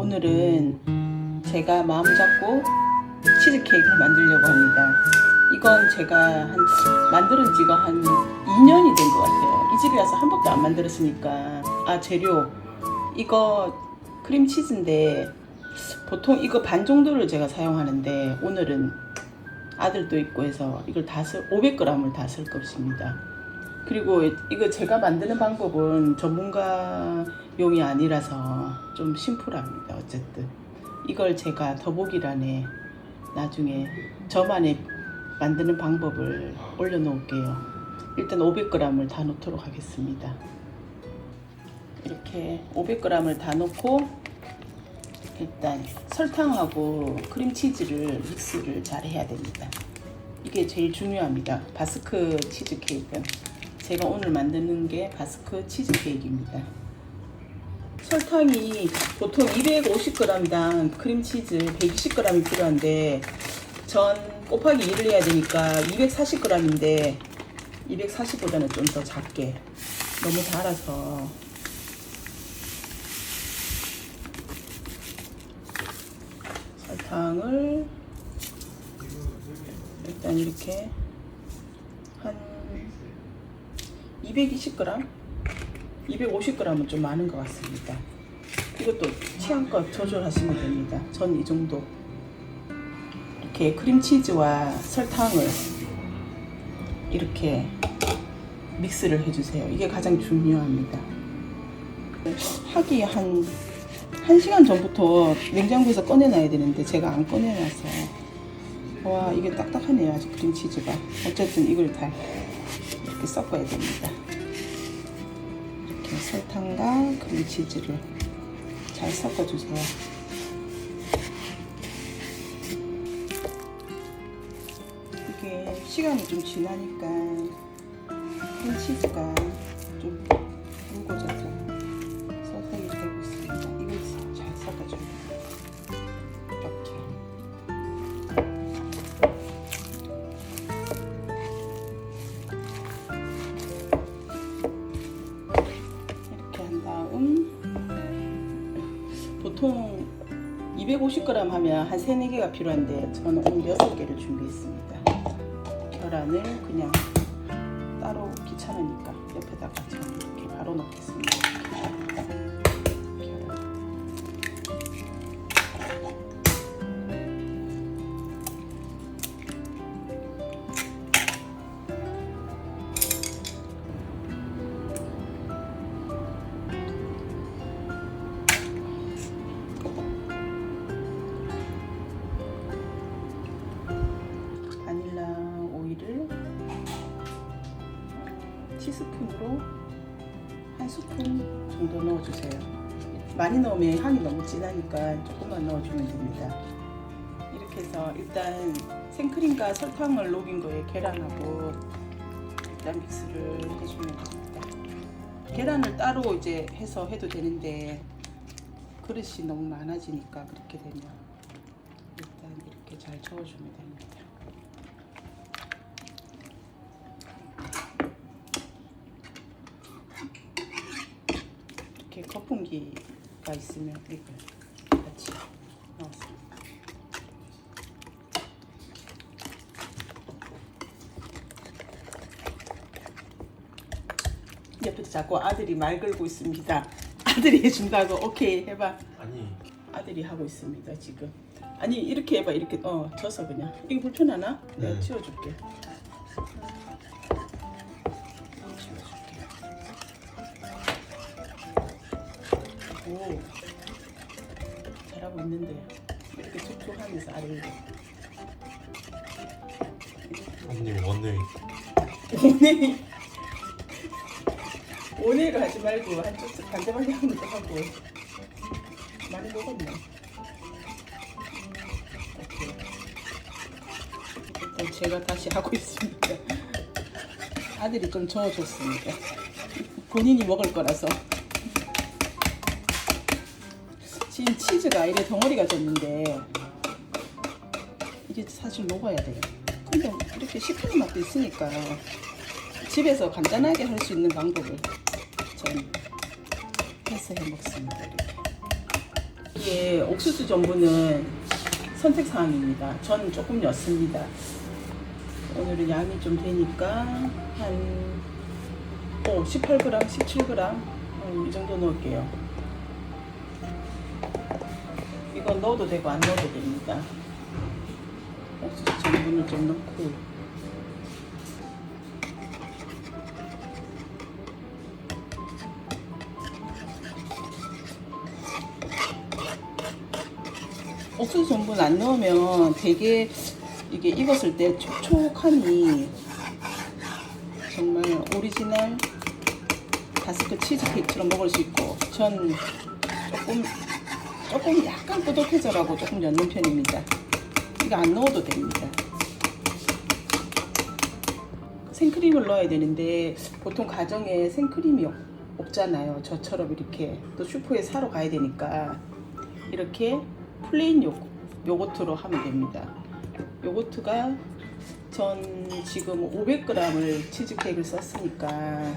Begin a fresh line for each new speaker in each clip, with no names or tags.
오늘은 제가 마음 잡고 치즈케이크를 만들려고 합니다. 이건 제가 만들은 지가 한 2년이 된 것 같아요. 이 집에 와서 한 번도 안 만들었으니까. 재료 이거 크림치즈인데 보통 이거 반 정도를 제가 사용하는데 오늘은 아들도 있고 해서 이걸 500g을 다 쓸 것입니다. 그리고 이거 제가 만드는 방법은 전문가용이 아니라서 좀 심플합니다. 어쨌든 이걸 제가 더보기란에 나중에 저만의 만드는 방법을 올려놓을게요. 일단 500g을 다 넣도록 하겠습니다. 이렇게 500g을 다 넣고 일단 설탕하고 크림치즈를 믹스를 잘 해야 됩니다. 이게 제일 중요합니다. 바스크 치즈케이크는 제가 오늘 만드는 게 바스크 치즈케이크입니다. 설탕이 보통 250g당 크림치즈 120g이 필요한데 전 곱하기 2를 해야 되니까 240g인데 240보다는 좀 더 작게 너무 달아서 설탕을 일단 이렇게 한 220g? 250g은 좀 많은 것 같습니다. 이것도 취향껏 조절하시면 됩니다. 전 이 정도. 이렇게 크림치즈와 설탕을 이렇게 믹스를 해주세요. 이게 가장 중요합니다. 하기 한 1시간 전부터 냉장고에서 꺼내놔야 되는데 제가 안 꺼내놔서 와 이게 딱딱하네요. 아직 크림치즈가. 어쨌든 이걸 다 이렇게 섞어야 됩니다. 이렇게 설탕과 크림치즈를 잘 섞어주세요. 이게 시간이 좀 지나니까 크림치즈가 좀 묽어져서 서서히 되고 있습니다. 이걸 잘 섞어줍니다. 이렇게. 이렇게 한 다음 보통 250g 하면 한 3, 4개가 필요한데 저는 오늘 6개를 준비했습니다. 계란을 그냥 따로 귀찮으니까 옆에다가 저는 이렇게 바로 넣겠습니다. 바닐라 오일을 티스푼으로 한 스푼 정도 넣어주세요. 많이 넣으면 향이 너무 진하니까 조금만 넣어주면 됩니다. 이렇게 해서 일단 생크림과 설탕을 녹인 거에 계란하고 일단 믹스를 해주면 됩니다. 계란을 따로 이제 해서 해도 되는데 그릇이 너무 많아지니까 그렇게 되면 일단 이렇게 잘 저어주면 됩니다. 이렇게 거품기가 있으면 이걸 같이 넣었습니다. 옆에서 자꾸 아들이 말 걸고 있습니다. 아들이 해준다고 오케이 해봐.
아니
아들이 하고 있습니다 지금. 아니 이렇게 해봐. 이렇게 져서 그냥. 이거 불편하나? 내가 치워줄게. 오, 잘하고 있는데 이렇게 촉촉하면서 아래로
어머님이 원네이
오네로 하지 말고 한쪽 반대방향 하면서 하고 많이 먹었네. 이렇게 일단 제가 다시 하고 있습니다. 아들이 좀 저어줬습니다. 본인이 먹을 거라서. 지금 치즈가 이래 덩어리가 졌는데 이게 사실 녹아야 돼요. 근데 이렇게 씹히는 맛도 있으니까 집에서 간단하게 할 수 있는 방법을 전 해서 해 먹습니다. 이렇게 이게 옥수수 전분은 선택 사항입니다. 저는 조금 넣습니다. 오늘은 양이 좀 되니까 한 18g, 17g 이 정도 넣을게요. 이건 넣어도 되고 안 넣어도 됩니다. 옥수수 전분을 좀 넣고 옥수수 전분 안 넣으면 되게 이게 익었을 때 촉촉하니 정말 오리지널 바스크 치즈케이크처럼 먹을 수 있고, 전 조금 약간 꾸덕해져라고 조금 넣는 편입니다. 이거 안 넣어도 됩니다. 생크림을 넣어야 되는데 보통 가정에 생크림이 없잖아요. 저처럼 이렇게 또 슈퍼에 사러 가야 되니까 이렇게 플레인 요거트로 하면 됩니다. 요거트가 전 지금 500g을 치즈케이크를 썼으니까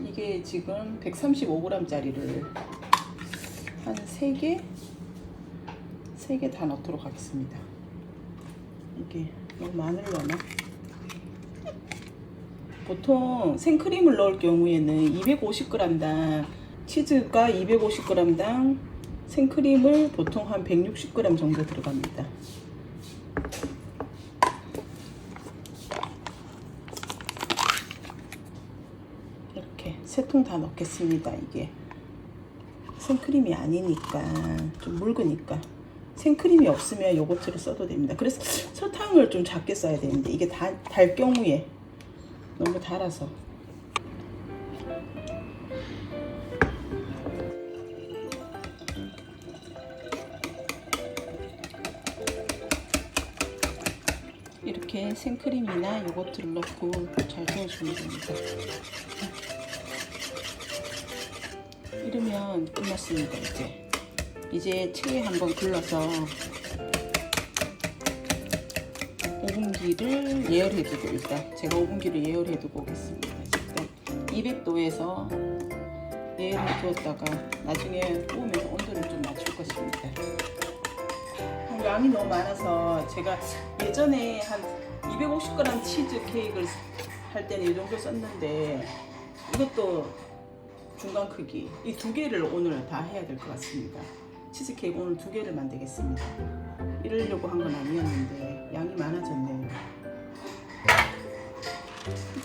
이게 지금 135g짜리를 한 3개 다 넣도록 하겠습니다. 이게 너무 많이 넣나? 보통 생크림을 넣을 경우에는 250g당 치즈가 250g당 생크림을 보통 한 160g 정도 들어갑니다. 이렇게 3통 다 넣겠습니다. 이게 생크림이 아니니까 좀 묽으니까. 생크림이 없으면 요거트를 써도 됩니다. 그래서 설탕을 좀 작게 써야 되는데 이게 달 경우에 너무 달아서. 이렇게 생크림이나 요거트를 넣고 잘 저어주면 됩니다. 이러면 끝났습니다. 이제 체에 한번 굴러서 오븐기를 예열해두고, 일단 제가 오븐기를 예열해두고 오겠습니다. 일단 200도에서 예열해두었다가 나중에 구우면서 온도를 좀 맞출 것입니다. 양이 너무 많아서 제가 예전에 한 250g 치즈 케이크를 할 때는 이 정도 썼는데 이것도 중간 크기, 이 2개를 오늘 다 해야 될 것 같습니다. 치즈 케이크 오늘 2개를 만들겠습니다. 이러려고 한 건 아니었는데 양이 많아졌네요.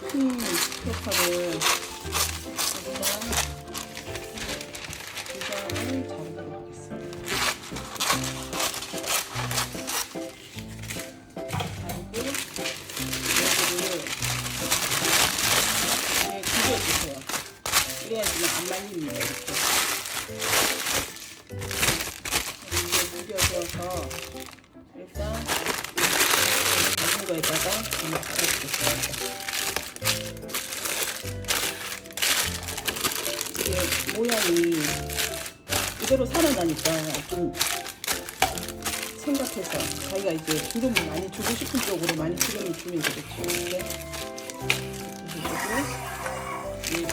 쿠킹 페이퍼를 여기다 2장을 자르도록 하겠습니다. 그래야지만 안 말립니다. 이렇게 무뎌져서 일단 먹는 거에다가 한번 갈아주겠습니다. 이게 모양이 이대로 살아나니까 좀 생각해서 자기가 이제 기름을 많이 주고 싶은 쪽으로 많이 기름을 주면 되겠죠. 이렇게 그리고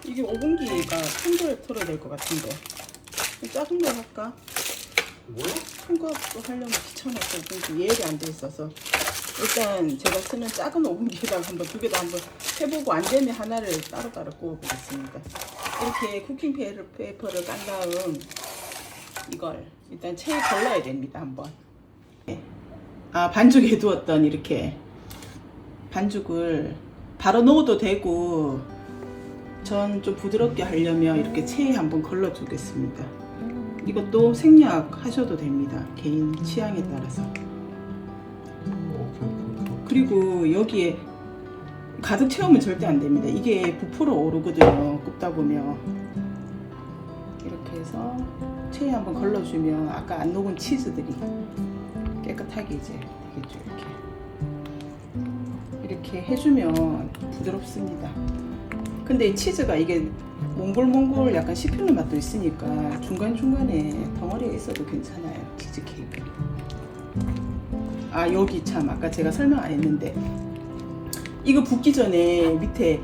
이게 오븐기가 큰 걸 틀어야 될 것 같은데 작은 거 할까?
뭐야?
큰 거 하려면 귀찮아서 오븐기 예열이 안 돼 있어서 일단 제가 쓰는 작은 오븐기에다가 한번 2개 다 한번 해보고 안 되면 하나를 따로따로 구워보겠습니다. 이렇게 쿠킹 페이퍼를 깐 다음 이걸 일단 체에 걸러야 됩니다. 한번. 반죽에 두었던 이렇게 반죽을 바로 넣어도 되고 전 좀 부드럽게 하려면 이렇게 체에 한번 걸러 주겠습니다. 이것도 생략 하셔도 됩니다. 개인 취향에 따라서. 그리고 여기에 가득 채우면 절대 안 됩니다. 이게 부풀어 오르거든요. 굽다 보면. 이렇게 해서 체에 한번 걸러주면 아까 안 녹은 치즈들이 깨끗하게 이제 되겠죠. 이렇게 해주면 부드럽습니다. 근데 이 치즈가 이게 몽골 약간 씹히는 맛도 있으니까 중간중간에 덩어리가 있어도 괜찮아요. 치즈케이크. 아 여기 참 아까 제가 설명 안 했는데 이거 붓기 전에 밑에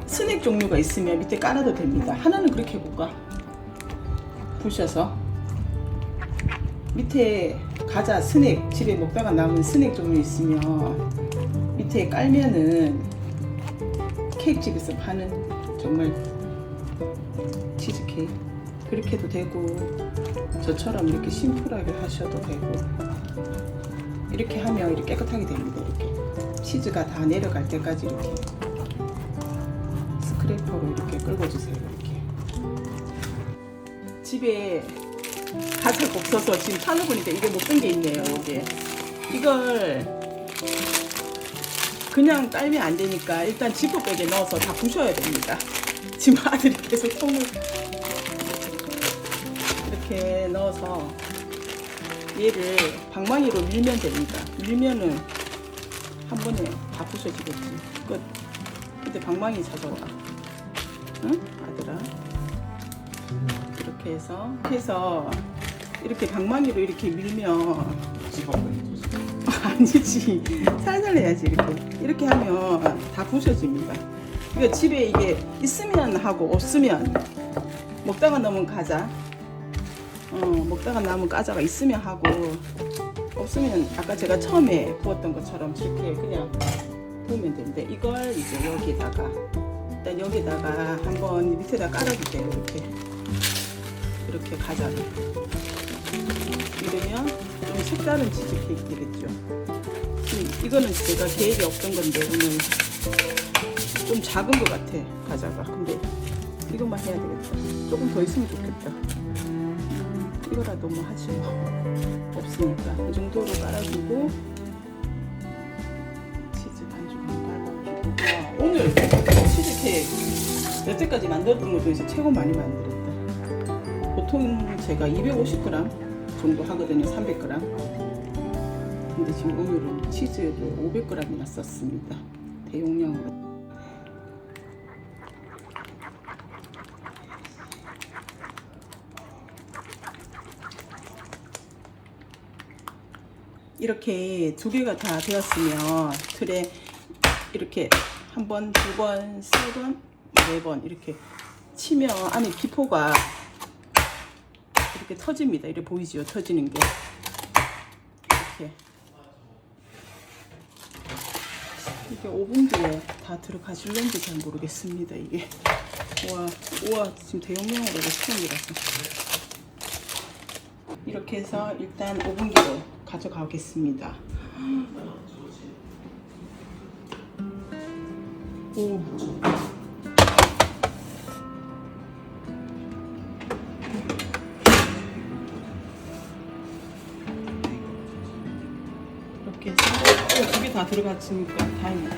스낵 종류가 있으면 밑에 깔아도 됩니다. 하나는 그렇게 해볼까? 부셔서 밑에 과자 스낵 집에 먹다가 남은 스낵 종류 있으면 밑에 깔면은 케이크집에서 파는 정말 치즈케이크 그렇게 해도 되고 저처럼 이렇게 심플하게 하셔도 되고 이렇게 하면 이렇게 깨끗하게 됩니다. 이렇게 치즈가 다 내려갈 때까지 이렇게 스크래퍼로 이렇게 긁어주세요. 이렇게 집에 과자가 없어서 지금 찾아보니까 이게 못된 게 있네요. 이게 이걸 그냥 깔면 안 되니까 일단 지퍼백에 넣어서 다 부셔야 됩니다. 지금 아들이 계속 통을 이렇게 넣어서 얘를 방망이로 밀면 됩니다. 밀면은 한 번에 다 부셔지겠지. 끝. 근데 방망이 찾아와. 응? 아들아. 이렇게 해서 이렇게 방망이로 이렇게 밀면 아니지. 살살 해야지. 이렇게 하면 다 부셔집니다. 그러니까 집에 이게 있으면 하고 없으면 먹다가 남은 과자 먹다가 남은 과자가 있으면 하고 없으면 아까 제가 처음에 구웠던 것처럼 이렇게 그냥 부으면 되는데 이걸 이제 여기다가 일단 여기다가 한번 밑에다 깔아줄게요. 이렇게 과자를 이러면 좀 색다른 치즈케이크 되겠죠. 이거는 제가 계획이 없던 건데 오늘 좀 작은 것 같아 과자가. 근데 이것만 해야 되겠다. 조금 더 있으면 좋겠다. 이거라도 뭐 하지 뭐 없으니까 이 정도로 깔아주고 치즈 반죽 한번 깔아주고 오늘 치즈케이크 여태까지 만들었던 것 중에서 최고 많이 만들었다. 보통 제가 250g 정도 하거든요. 300g. 근데 지금 오늘은 치즈를 500g이나 썼습니다. 대용량으로. 이렇게 두 개가 다 되었으면 틀에 이렇게 한 번, 두 번, 세 번, 네 번 이렇게 치면 안에 기포가 이렇게 터집니다. 이렇게 보이지요? 터지는 게 이게 오븐기에 다 들어가실런지 잘 모르겠습니다. 이게 우와 지금 대용량으로 처음이라서 이렇게 해서 일단 오븐기로 가져가겠습니다. 오. 이렇게 해서 두 개 다 들어갔으니까 다행이다.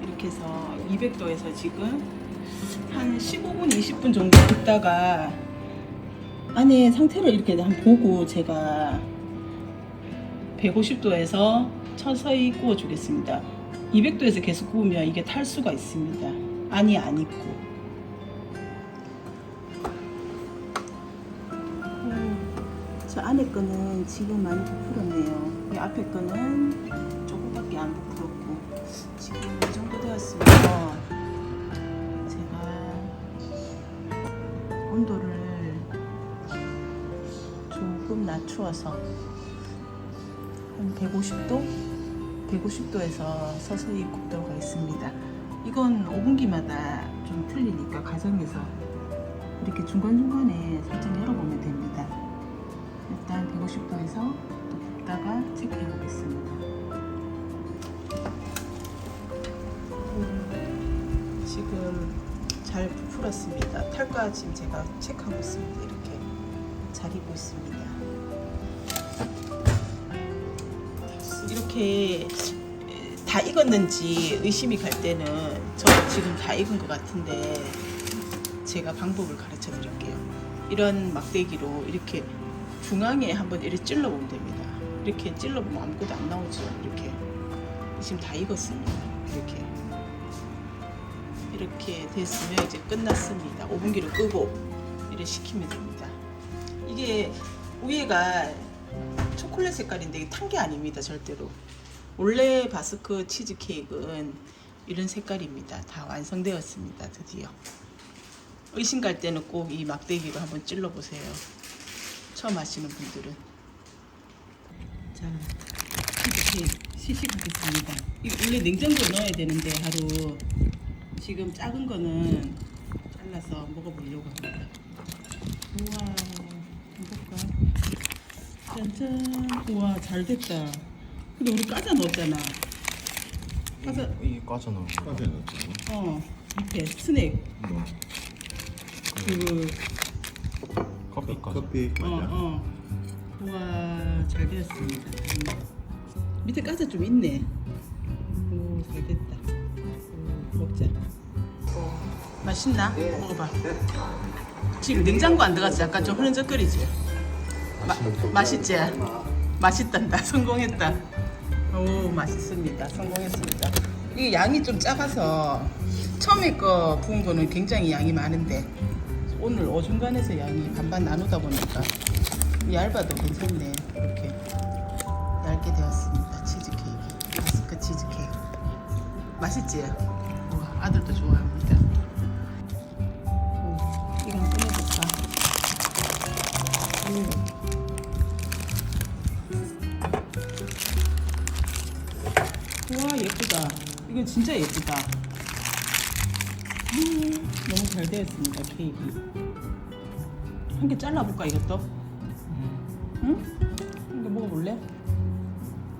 이렇게 해서 200도에서 지금 한 15분, 20분 정도 굽다가 안에 상태를 이렇게 한번 보고 제가 150도에서 서서히 구워주겠습니다. 200도에서 계속 구우면 이게 탈 수가 있습니다. 안이 안 익고. 저 안에 거는 지금 많이 부풀었네요. 이 앞에 거는 조금밖에 안 부풀었고 지금 이 정도 되었으면 제가 온도를 조금 낮추어서 한 150도에서 서서히 굽도록 하겠습니다. 이건 오븐기마다 좀 틀리니까 가정에서 이렇게 중간중간에 살짝 열어보면 됩니다. 일단 150도에서 또 굽다가 체크해 보겠습니다. 지금 잘 부풀었습니다. 탈까 지금 제가 체크하고 있습니다. 이렇게 잘 익고 있습니다. 이렇게 다 익었는지 의심이 갈 때는 저도 지금 다 익은 것 같은데 제가 방법을 가르쳐 드릴게요. 이런 막대기로 이렇게 중앙에 한번 이렇게 찔러보면 됩니다. 이렇게 찔러보면 아무것도 안 나오죠. 이렇게 지금 다 익었습니다. 이렇게 됐으면 이제 끝났습니다. 오븐기를 끄고 이렇게 식히면 됩니다. 이게 위에가 초콜릿 색깔인데 탄 게 아닙니다. 절대로. 원래 바스크 치즈케이크는 이런 색깔입니다. 다 완성되었습니다. 드디어. 의심 갈 때는 꼭 이 막대기로 한번 찔러 보세요. 처음 하시는 분들은. 자, 치즈케이크 시식하겠습니다. 이거 원래 냉장고에 넣어야 되는데 하루 지금 작은 거는 잘라서 먹어보려고 합니다. 우와, 볼까? 짠짠. 우와, 잘 됐다. 근데 우리 과자 넣었잖아. 과자,
이게 과자 넣은 거.
과자 넣었잖아.
밑에 스낵.
뭐
그,
커피 과자.
커피 과자.
우와, 잘 되었습니다. 밑에 가스 좀 있네. 오, 잘 됐다. 먹자. 맛있나? 먹어봐. 지금 냉장고 안 들어가서 약간 좀 흐른적거리지? 맛있지? 맛있단다. 성공했다. 오, 맛있습니다. 성공했습니다. 이게 양이 좀 작아서 처음에 거 부은 거는 굉장히 양이 많은데 오늘 어중간해서 양이 반반 나누다 보니까 얇아도 괜찮네. 이렇게 얇게 되었습니다. 치즈케이크, 바스크 치즈케이크. 맛있지? 우와, 아들도 좋아합니다. 이거 한번 꺼내볼까? 우와, 예쁘다. 이거 진짜 예쁘다. 너무 잘 되었습니다. 케이크. 한 개 잘라볼까 이것도? 응? 한 개 먹어볼래?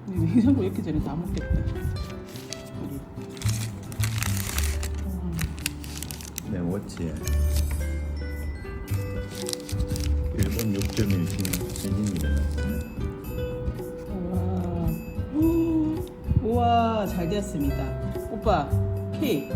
냉장고 이렇게 전에 다 먹겠다. 우리.
네, 워치에 일본 6.1 신인이라 나왔네.
우와, 잘 되었습니다. 오빠, 케이크